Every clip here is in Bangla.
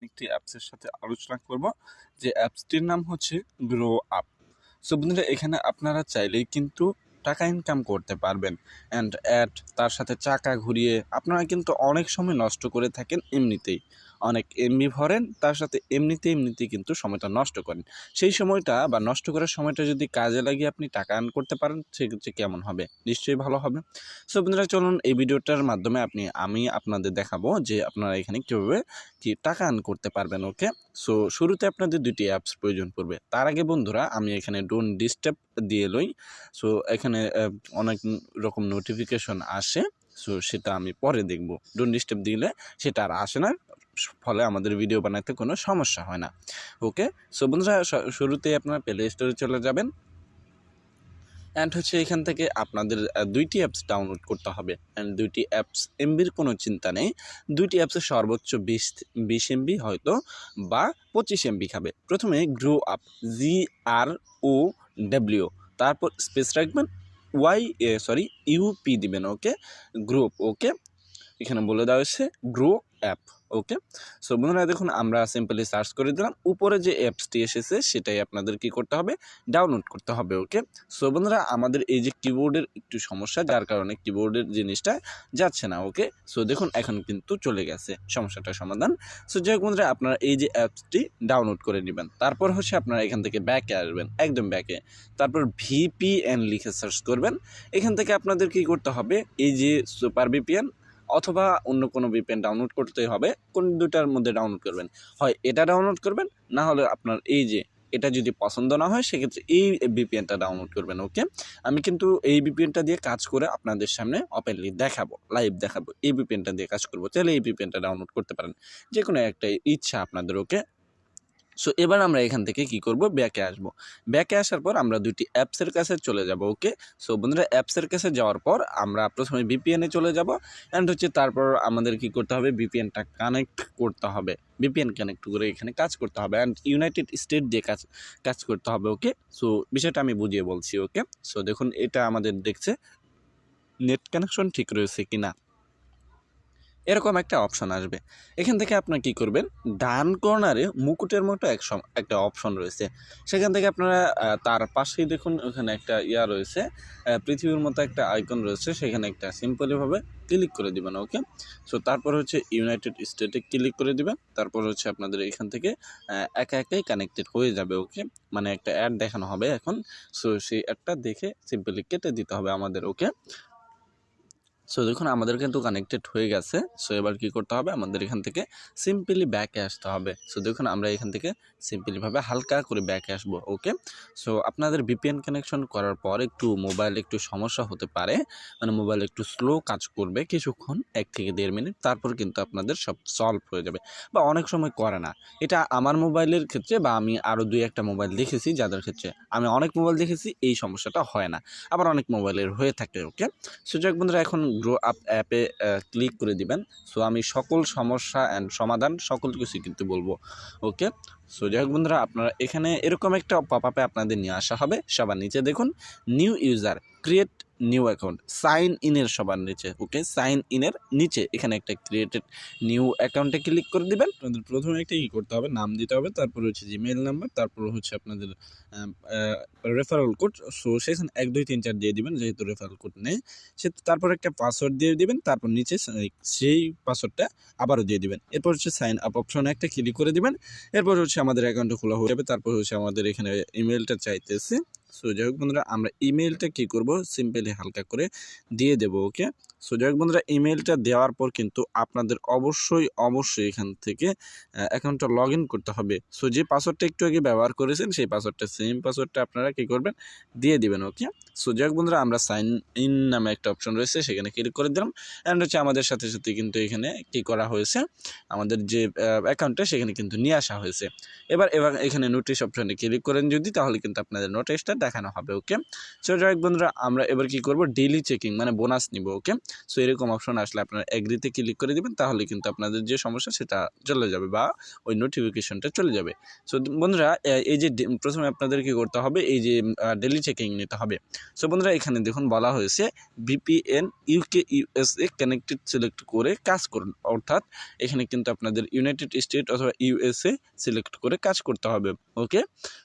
একটি অ্যাপসের সাথে আলোচনা করব, যে অ্যাপসটির নাম হচ্ছে গ্রো আপ। সো বন্ধুরা, এখানে আপনারা চাইলেই কিন্তু টাকা ইনকাম করতে পারবেন। অ্যান্ড তার সাথে চাকা ঘুরিয়ে আপনারা কিন্তু অনেক সময় নষ্ট করে থাকেন এমনিতেই। অনেক এমবি ভরেন, তার সাথে এমনিতেই কিন্তু সময়টা নষ্ট করেন। সেই সময়টা বা নষ্ট করার সময়টা যদি কাজে লাগিয়ে আপনি টাকা আর্ন করতে পারেন, সেক্ষেত্রে কেমন হবে? নিশ্চয়ই ভালো হবে। সো বন্ধুরা, চলুন এই ভিডিওটার মাধ্যমে আমি আপনাদের দেখাবো যে আপনারা এখানে কীভাবে টাকা আর্ন করতে পারবেন। ওকে, সো শুরুতে আপনাদের দুটি অ্যাপস প্রয়োজন পড়বে। তার আগে বন্ধুরা, আমি এখানে ডোন্ট ডিস্টার্ব দিয়ে লই। সো এখানে অনেক রকম নোটিফিকেশন আসে, সো সেটা আমি পরে দেখব। ডোন্ট ডিস্টার্ব দিলে সেটা আর আসে না, ফলে আমাদের ভিডিও বানাতে কোনো সমস্যা হয় না। ওকে, সো বন্ধুরা, শুরুতেই আপনারা প্লে স্টোরে চলে যাবেন। অ্যান্ড হচ্ছে এখান থেকে আপনাদের দুইটি অ্যাপস ডাউনলোড করতে হবে। অ্যান্ড দুইটি অ্যাপস এমবির কোনো চিন্তা নেই, দুইটি অ্যাপসের সর্বোচ্চ 20 এমবি হয়তো বা 25 এমবি খাবে। প্রথমে গ্রো আপ, GROW, তারপর স্পেস রাখবেন, ইউপি দিবেন। ওকে, গ্রুপ। ওকে, এখানে বলে দেওয়া হয়েছে গ্রো অ্যাপ। ওকে, সো বন্ধুরা দেখুন, আমরা সিম্পলি সার্চ করে দিলাম, উপরে যে অ্যাপসটি এসেছে সেটাই আপনাদের কি করতে হবে, ডাউনলোড করতে হবে। ওকে, সো বন্ধুরা, আমাদের এই যে কিবোর্ডের একটু সমস্যা, যার কারণে কিবোর্ডের জিনিসটা যাচ্ছে না। ওকে, সো দেখুন এখন কিন্তু চলে গেছে, সমস্যাটার সমাধান। সো যাই হোক বন্ধুরা, আপনারা এই যে অ্যাপসটি ডাউনলোড করে নেবেন, তারপর হচ্ছে আপনারা এখান থেকে ব্যাকে আসবেন, একদম ব্যাকে, তারপর ভিপিএন লিখে সার্চ করবেন। এখান থেকে আপনাদের কি করতে হবে, এই যে সুপার ভিপিএন অথবা অন্য কোনো ভিপিএন ডাউনলোড করতে হবে, কোন দুটার মধ্যে ডাউনলোড করবেন, হয় এটা ডাউনলোড করবেন, না হলে আপনার এই যে এটা যদি পছন্দ না হয় সেক্ষেত্রে এই ভিপিএনটা ডাউনলোড করবেন। ওকে, আমি কিন্তু এই ভিপিএনটা দিয়ে কাজ করে আপনাদের সামনে ওপেনলি দেখাবো, লাইভ দেখাবো। এই ভিপিএনটা দিয়ে কাজ করবো, চাইলে এই ভিপিএনটা ডাউনলোড করতে পারেন, যে কোনো একটা ইচ্ছা আপনাদের। ওকে, সো এবার আমরা এখান থেকে কি করব, ব্যাকে আসব। ব্যাকে আসার পর আমরা দুইটি অ্যাপসের কাছে চলে যাব। ওকে, সো বন্ধুরা, অ্যাপসের কাছে যাওয়ার পর আমরা প্রথমে ভিপিএনে চলে যাব। অ্যান্ড হচ্ছে তারপর আমাদের কি করতে হবে, ভিপিএনটা কানেক্ট করতে হবে, ভিপিএন কানেক্ট করে এখানে কাজ করতে হবে। অ্যান্ড ইউনাইটেড স্টেট দিয়ে কাজ করতে হবে। ওকে, সো বিষয়টা আমি বুঝিয়ে বলছি। ওকে, সো দেখুন, এটা আমাদের দেখছে নেট কানেকশন ঠিক রয়েছে কিনা, এরকম একটা অপশন আসবে। এখান থেকে আপনারা কি করবেন, ডান কর্নারে মুকুটের মতো একটা অপশন রয়েছে, সেখান থেকে আপনারা তার পাশেই দেখুন ওখানে একটা রয়েছে, পৃথিবীর মতো একটা আইকন রয়েছে, সেখানে একটা সিম্পলিভাবে ক্লিক করে দিবেন। ওকে, সো তারপর হচ্ছে ইউনাইটেড স্টেটে ক্লিক করে দিবেন। তারপর হচ্ছে আপনাদের এখান থেকে একাই কানেক্টেড হয়ে যাবে। ওকে, মানে একটা অ্যাড দেখানো হবে এখন, সো সেই অ্যাডটা দেখে সিম্পলি কেটে দিতে হবে আমাদের। ওকে, সো দেখুন আমাদের কিন্তু কানেক্টেড হয়ে গেছে। সো এবার কি করতে হবে, আমাদের এখান থেকে সিম্পলি ব্যাকে আসতে হবে। সো দেখুন আমরা এখান থেকে সিম্পলিভাবে হালকা করে ব্যাকে আসবো। ওকে, সো আপনাদের ভিপিএন কানেকশন করার পর মোবাইল একটু সমস্যা হতে পারে, মানে মোবাইল একটু স্লো কাজ করবে কিছুক্ষণ, 1 থেকে 1.5 মিনিট, তারপর কিন্তু আপনাদের সব সলভ হয়ে যাবে, বা অনেক সময় করে না। এটা আমার মোবাইলের ক্ষেত্রে, বা আমি আরও 2-1টা মোবাইল দেখেছি যাদের ক্ষেত্রে, আমি অনেক মোবাইল দেখেছি এই সমস্যাটা হয় না, আবার অনেক মোবাইলের হয়ে থাকে। ওকে, সো যাক বন্ধুরা, এখন গ্রো আপ অ্যাপে ক্লিক করে দিবেন। সো আমি সকল সমস্যা অ্যান্ড সমাধান সকল কিছু কিন্তু বলবো। ওকে, সো যাই হোক বন্ধুরা, আপনারা এখানে এরকম একটা পপ আপে আপনাদের নিয়ে আসা হবে। সবার নিচে দেখুন new user, create new account, sign ইনের সবার নিচে। ওকে, সাইন ইনের নিচে এখানে একটা ক্রিয়েটেড নিউ অ্যাকাউন্টে ক্লিক করে দিবেন। আপনাদের প্রথমে একটা কি করতে হবে, নাম দিতে হবে, তারপর হচ্ছে জিমেইল নাম্বার, তারপর হচ্ছে আপনাদের রেফারেল কোড। সো সেখানে 1 2 3 4 দিয়ে দিবেন, যেহেতু রেফারেল কোড নেই। তারপর একটা পাসওয়ার্ড দিয়ে দিবেন, তারপর নিচে সেই পাসওয়ার্ডটা আবারও দিয়ে দিবেন। এরপর হচ্ছে সাইন আপ অপশনে একটা ক্লিক করে দিবেন। এরপর হচ্ছে আমাদের অ্যাকাউন্টটা খোলা হয়ে যাবে। তারপর হচ্ছে আমাদের এখানে ইমেলটা চাইতেছে। সো যাই হোক বন্ধুরা, আমরা ইমেলটা কী করব, সিম্পলি হালকা করে দিয়ে দেব। ওকে, সো যাই হোক বন্ধুরা, ইমেলটা দেওয়ার পর কিন্তু আপনাদের অবশ্যই এখান থেকে অ্যাকাউন্টটা লগ ইন করতে হবে। সো যে পাসওয়ার্ডটা একটু আগে ব্যবহার করেছেন, সেই পাসওয়ার্ডটা, সেম পাসওয়ার্ডটা আপনারা কী করবেন, দিয়ে দিবেন। ওকে, সো যাই হোক বন্ধুরা, আমরা সাইন ইন নামে একটা অপশন রয়েছে, সেখানে ক্লিক করে দিলাম। অ্যান্ড হচ্ছে আমাদের সাথে কিন্তু এখানে কী করা হয়েছে, আমাদের যে অ্যাকাউন্টটা সেখানে কিন্তু নিয়ে আসা হয়েছে। এবার এখানে নোটিশ অপশনে ক্লিক করেন যদি, তাহলে কিন্তু আপনাদের নোটিশটা দেখানো হবে। ওকে, সো যাই হোক বন্ধুরা, আমরা এবার কি করব, ডেইলি চেকিং মানে বোনাস নিব। ওকে, সো এরকম অপশন আসলে আপনারা এগ্রিতে ক্লিক করে দিবেন, তাহলে কিন্তু আপনাদের যে সমস্যা সেটা চলে যাবে বা ওই নোটিফিকেশনটা চলে যাবে। সো বন্ধুরা, এই যে প্রথমে আপনাদের কি করতে হবে, এই যে ডেইলি চেকিং নিতে হবে। সো বন্ধুরা, এখানে দেখুন বলা হয়েছে VPN UK USA connected select করে কাজ করুন, অর্থাৎ এখানে কিন্তু আপনাদের ইউনাইটেড স্টেট অথবা USA সিলেক্ট করে কাজ করতে হবে। ওকে,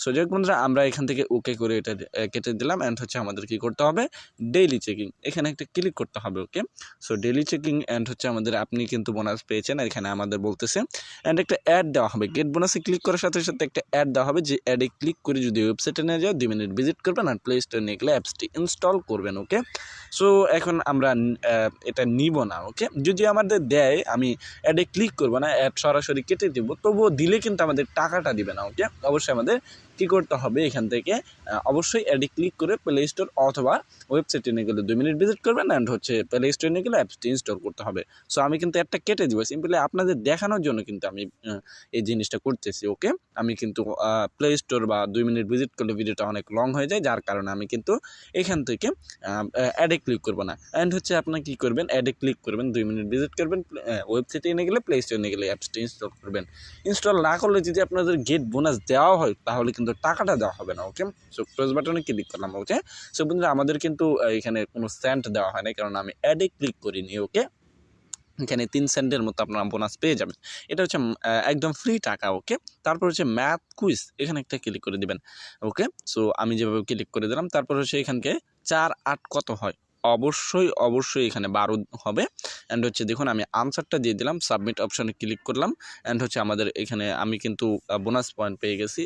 সো যাই হোক বন্ধুরা, আমরা এখান থেকে ওকে করে এটা কেটে দিলাম। অ্যান্ড হচ্ছে আমাদের কি করতে হবে, ডেইলি চেকিং, এখানে একটা ক্লিক করতে হবে। ওকে, সো ডেইলি চেকিং অ্যান্ড হচ্ছে আমাদের আপনি কিন্তু বোনাস পেয়েছেন, এখানে আমাদের বলতেছে। অ্যান্ড একটা অ্যাড দেওয়া হবে, গেট বোনাসে ক্লিক করার সাথে সাথে একটা অ্যাড দেওয়া হবে, যে অ্যাডে ক্লিক করে যদি ওয়েবসাইটে নিয়ে যাও 2 মিনিট ভিজিট করবেন আর প্লে স্টোরে নিয়ে গেলে অ্যাপসটি ইনস্টল করবেন। ওকে, সো এখন আমরা এটা নিব না। ওকে, যদি আমাদের দেয় আমি অ্যাডে ক্লিক করবো না, অ্যাড সরাসরি কেটে দেবো, তবুও দিলে কিন্তু আমাদের টাকাটা দিবে না। ওকে, অবশ্যই আমাদের কী করতে হবে, এখান থেকে অবশ্যই অ্যাডে ক্লিক করে প্লে স্টোর অথবা ওয়েবসাইটে নিয়ে গেলে 2 মিনিট ভিজিট করবেন, অ্যান্ড হচ্ছে প্লে স্টোরে নিয়ে গেলে অ্যাপসটি ইনস্টল করতে হবে। সো আমি কিন্তু একটা কেটে দিব, সিম্পলি আপনাদের দেখানোর জন্য কিন্তু আমি এই জিনিসটা করতেছি। ওকে, আমি কিন্তু প্লে স্টোর বা 2 মিনিট ভিজিট করলে ভিডিওটা অনেক লং হয়ে যায়, যার কারণে আমি কিন্তু এখান থেকে অ্যাডে ক্লিক করবো না। অ্যান্ড হচ্ছে আপনার কী করবেন, অ্যাডে ক্লিক করবেন, 2 মিনিট ভিজিট করবেন, ওয়েবসাইটে নিয়ে গেলে প্লে স্টোরে নিয়ে গেলে অ্যাপসটি ইনস্টল করবেন। ইনস্টল না করলে যদি আপনাদের গেট বোনাস দেওয়া হয়, তাহলে কিন্তু টাকাটা দেওয়া হবে না। ওকে, সো ক্লোজ বাটনে ক্লিক করলাম। ওকে, সো বন্ধুরা, আমাদের কিন্তু এখানে কোনো সেন্ট দেওয়া হয় না, কারণ আমি অ্যাডে ক্লিক করিনি। ওকে, এখানে 3 সেন্টের মতো আপনারা বোনাস পেয়ে যাবেন, এটা হচ্ছে একদম ফ্রি টাকা। ওকে, তারপর হচ্ছে ম্যাথ কুইজ, এখানে একটা ক্লিক করে দিবেন। ওকে, সো আমি যেভাবে ক্লিক করে দিলাম, তারপর হচ্ছে এখানকে 4 8 কত হয়, অবশ্যই এখানে 12 হবে। অ্যান্ড হচ্ছে দেখুন আমি আনসারটা দিয়ে দিলাম, সাবমিট অপশানে ক্লিক করলাম। অ্যান্ড হচ্ছে আমাদের এখানে আমি কিন্তু বোনাস পয়েন্ট পেয়ে গেছি,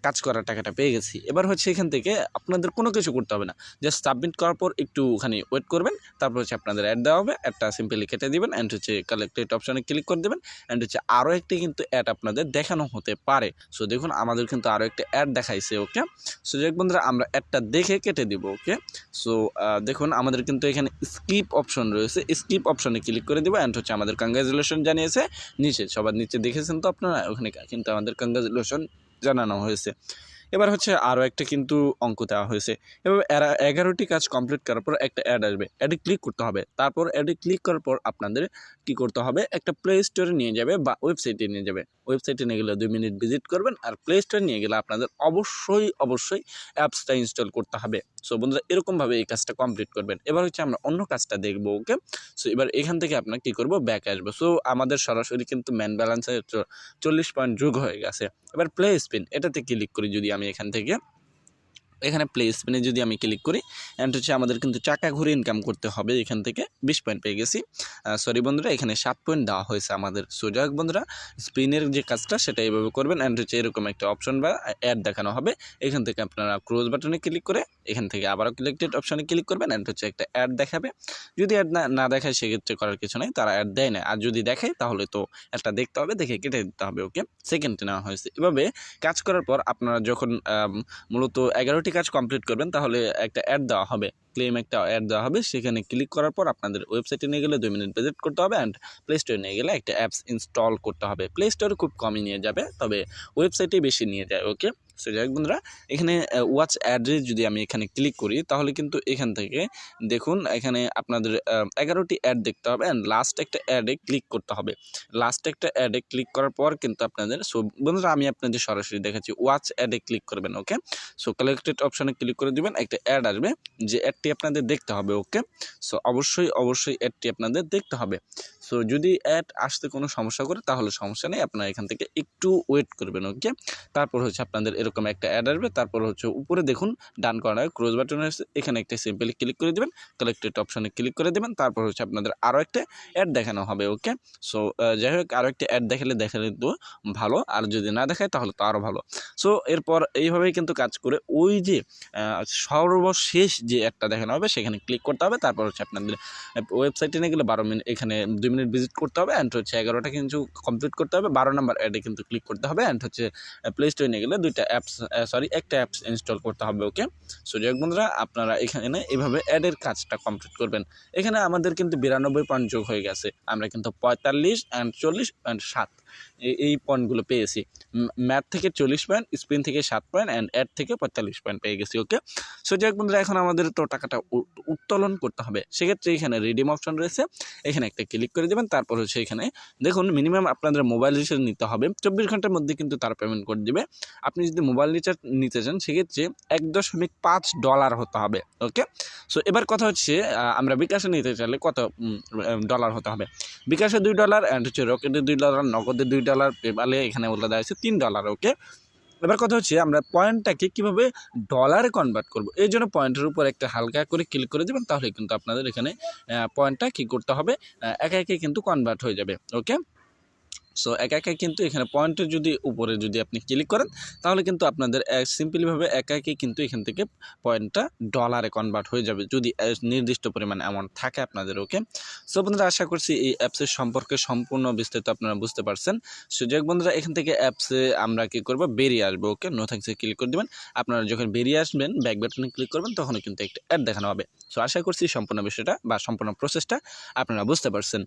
কাজ করার টাকাটা পেয়ে গেছি। এবার হচ্ছে এখান থেকে আপনাদের কোনো কিছু করতে হবে না, জাস্ট সাবমিট করার পর একটুখানি ওয়েট করবেন, তারপর হচ্ছে আপনাদের অ্যাড দেওয়া হবে, অ্যাডটা সিম্পলি কেটে দিবেন। অ্যান্ড হচ্ছে কালেক্টেড অপশানে ক্লিক করে দেবেন। অ্যান্ড হচ্ছে আরও একটি কিন্তু অ্যাড আপনাদের দেখানো হতে পারে। সো দেখুন আমাদের কিন্তু আরও একটা অ্যাড দেখাইছে। ওকে, সো যাই হোক বন্ধুরা, আমরা অ্যাডটা দেখে কেটে দিব। ওকে, সো দেখুন আমাদের কিন্তু এখানে স্কিপ অপশন রয়েছে, স্কিপ অপশনে ক্লিক করে দেবো। অ্যান্ড হচ্ছে আমাদের কংগ্রাচুলেশন জানিয়েছে নিচে, সবার নিচে দেখেছেন তো আপনারা, ওখানে কিন্তু আমাদের কংগ্রাচুলেশন জানানো হয়েছে। এবার হচ্ছে আরও একটা কিন্তু অঙ্ক দেওয়া হয়েছে। এবার 11টি কাজ কমপ্লিট করার পর একটা অ্যাড আসবে, অ্যাডে ক্লিক করতে হবে। তারপর অ্যাডে ক্লিক করার পর আপনাদের কি করতে হবে, একটা প্লে স্টোরে নিয়ে যাবে বা ওয়েবসাইটে নিয়ে যাবে। ওয়েবসাইটে নিয়ে গেলে 2 মিনিট ভিজিট করবেন, আর প্লে স্টোরে নিয়ে গেলে আপনাদের অবশ্যই অ্যাপসটা ইনস্টল করতে হবে। সো বন্ধুরা, এরকমভাবে এই কাজটা কমপ্লিট করবেন। এবার হচ্ছে আমরা অন্য কাজটা দেখবো। ওকে, সো এবার এখান থেকে আপনার কী করবো, ব্যাক আসবো। সো আমাদের সরাসরি কিন্তু ম্যান ব্যালেন্সে 40 পয়েন্ট যোগ হয়ে গেছে। এবার প্লে স্পিন, এটাতে ক্লিক করি যদি আমি এখানে প্লে স্পিনে যদি আমি ক্লিক করি, অ্যান্ড হচ্ছে আমাদের কিন্তু চাকা ঘুরে ইনকাম করতে হবে। এখান থেকে 20 পয়েন্ট পেয়ে গেছি। সরি বন্ধুরা, এখানে 7 পয়েন্ট দেওয়া হয়েছে আমাদের। সো যাক বন্ধুরা, স্পিনের যে কাজটা সেটা এইভাবে করবেন। অ্যান্ড হচ্ছে এরকম একটা অপশন বা অ্যাড দেখানো হবে, এখান থেকে আপনারা ক্লোজ বাটনে ক্লিক করে এখান থেকে আবারও কালেক্টেড অপশানে ক্লিক করবেন। অ্যান্ড হচ্ছে একটা অ্যাড দেখাবে, যদি অ্যাড না দেখায় সেক্ষেত্রে করার কিছু নাই, তারা অ্যাড দেয় না। আর যদি দেখায় তাহলে তো একটা দেখতে হবে, দেখে কেটে দিতে হবে। ওকে, সেকেন্ডে নেওয়া হয়েছে। এভাবে কাজ করার পর আপনারা যখন মূলত 11টি কাজ কমপ্লিট করবেন, তাহলে একটা অ্যাড দেওয়া হবে, ক্লেম একটা অ্যাড দেওয়া হবে। সেখানে ক্লিক করার পর আপনাদের ওয়েবসাইটে নিয়ে গেলে 2 মিনিট ভিজিট করতে হবে, অ্যান্ড প্লে স্টোরে নিয়ে গেলে একটা অ্যাপস ইনস্টল করতে হবে। প্লে স্টোরে খুব কমই নিয়ে যাবে, তবে ওয়েবসাইটে বেশি নিয়ে যায়। ওকে, সো যাই হোক বন্ধুরা, এখানে ওয়াচ অ্যাড্রেস যদি আমি এখানে ক্লিক করি, তাহলে কিন্তু এখান থেকে দেখুন এখানে আপনাদের 11টি অ্যাড দেখতে হবে, অ্যান্ড লাস্ট একটা অ্যাডে ক্লিক করতে হবে। লাস্ট একটা অ্যাডে ক্লিক করার পর কিন্তু আপনাদের, সো বন্ধুরা আমি আপনাদের সরাসরি দেখাচ্ছি, ওয়াচ অ্যাডে ক্লিক করবেন। ওকে, সো কালেক্টেড অপশানে ক্লিক করে দিবেন, একটা অ্যাড আসবে, যে অ্যাডটি আপনাদের দেখতে হবে। ওকে, সো অবশ্যই অ্যাডটি আপনাদের দেখতে হবে। সো যদি অ্যাড আসতে কোনো সমস্যা করে, তাহলে সমস্যা নেই, আপনারা এখান থেকে একটু ওয়েট করবেন। ওকে, তারপর হচ্ছে আপনাদের এরকম একটা অ্যাড আসবে। তারপর হচ্ছে উপরে দেখুন ডান কর্নারে ক্লোজ বাটন আছে, এখানে একটা সিম্পলি ক্লিক করে দেবেন, কালেক্টেড অপশানে ক্লিক করে দেবেন। তারপর হচ্ছে আপনাদের আরও একটা অ্যাড দেখানো হবে। ওকে, সো যাই হোক, আরও একটা অ্যাড দেখালে তো ভালো, আর যদি না দেখায় তাহলে তো আরও ভালো। সো এরপর এইভাবেই কিন্তু কাজ করে ওই যে সর্বশেষ যে একটা দেখানো হবে সেখানে ক্লিক করতে হবে। তারপর হচ্ছে আপনাদের ওয়েবসাইটে নিয়ে গেলে 12 মিনিট, এখানে 2 মিনিট ভিজিট করতে হবে। অ্যান্ড হচ্ছে 11টা কিন্তু কমপ্লিট করতে হবে, 12 নম্বর অ্যাডে কিন্তু ক্লিক করতে হবে। অ্যান্ড হচ্ছে প্লে স্টোরে নিয়ে গেলে একটা অ্যাপস ইনস্টল করতে হবে। ওকে, সো যাই হোক বন্ধুরা, আপনারা এখানে এভাবে অ্যাডের কাজটা কমপ্লিট করবেন। এখানে আমাদের কিন্তু 92 পয়েন্ট যোগ হয়ে গেছে, আমরা কিন্তু 45 অ্যান্ড 40 অ্যান্ড 7 এই পয়েন্টগুলো পেয়েছি। ম্যাথ থেকে 40 পয়েন্ট, স্পিন থেকে 7 পয়েন্ট অ্যান্ড অ্যাড থেকে 45 পয়েন্ট পেয়ে গেছি। ওকে, সো যাই হোক বন্ধুরা, এখন আমাদের তো টাকাটা উত্তোলন করতে হবে। সেক্ষেত্রে এখানে রিডিম অপশন রয়েছে, এখানে একটা ক্লিক করে দেবেন। তারপর হচ্ছে এখানে দেখুন মিনিমাম আপনাদের মোবাইল রিচার্জ নিতে হবে 24 ঘন্টার মধ্যে, কিন্তু তারা পেমেন্ট করে দেবে। আপনি যদি মোবাইল রিচার্জ নিতে চান সেক্ষেত্রে $1.5 হতে হবে। ওকে, সো এবার কথা হচ্ছে আমরা বিকাশে নিতে চাইলে কত ডলার হতে হবে। বিকাশে $2 অ্যান্ড হচ্ছে রকেটে $2, নগদে $2, পেপালে এখানে বলে দেওয়া হয়েছে $3। ওকে, এবার কথা হচ্ছে আমরা পয়েন্টটাকে কীভাবে ডলারে কনভার্ট করব, এই জন্য পয়েন্টের উপর একটা হালকা করে ক্লিক করে দেবেন। তাহলে কিন্তু আপনাদের এখানে পয়েন্টটা কী করতে হবে, একে একে কিন্তু কনভার্ট হয়ে যাবে। ওকে, সো একা একা কিন্তু এখানে পয়েন্টের যদি উপরে যদি আপনি ক্লিক করেন তাহলে কিন্তু আপনাদের সিম্পলিভাবে একা একে কিন্তু এখান থেকে পয়েন্টটা ডলারে কনভার্ট হয়ে যাবে, যদি নির্দিষ্ট পরিমাণ অ্যামাউন্ট থাকে আপনাদের। ওকে, সো বন্ধুরা, আশা করছি এই অ্যাপসের সম্পর্কে সম্পূর্ণ বিস্তারিত আপনারা বুঝতে পারছেন। সো যাই হোক বন্ধুরা, এখান থেকে অ্যাপসে আমরা কী করবো, বেরিয়ে আসবো। ওকে, নো থ্যাঙ্কসে ক্লিক করে দেবেন। আপনারা যখন বেরিয়ে আসবেন ব্যাক বাটনে ক্লিক করবেন, তখনও কিন্তু একটা অ্যাড দেখানো হবে। সো আশা করছি সম্পূর্ণ বিষয়টা বা সম্পূর্ণ প্রসেসটা আপনারা বুঝতে পারছেন।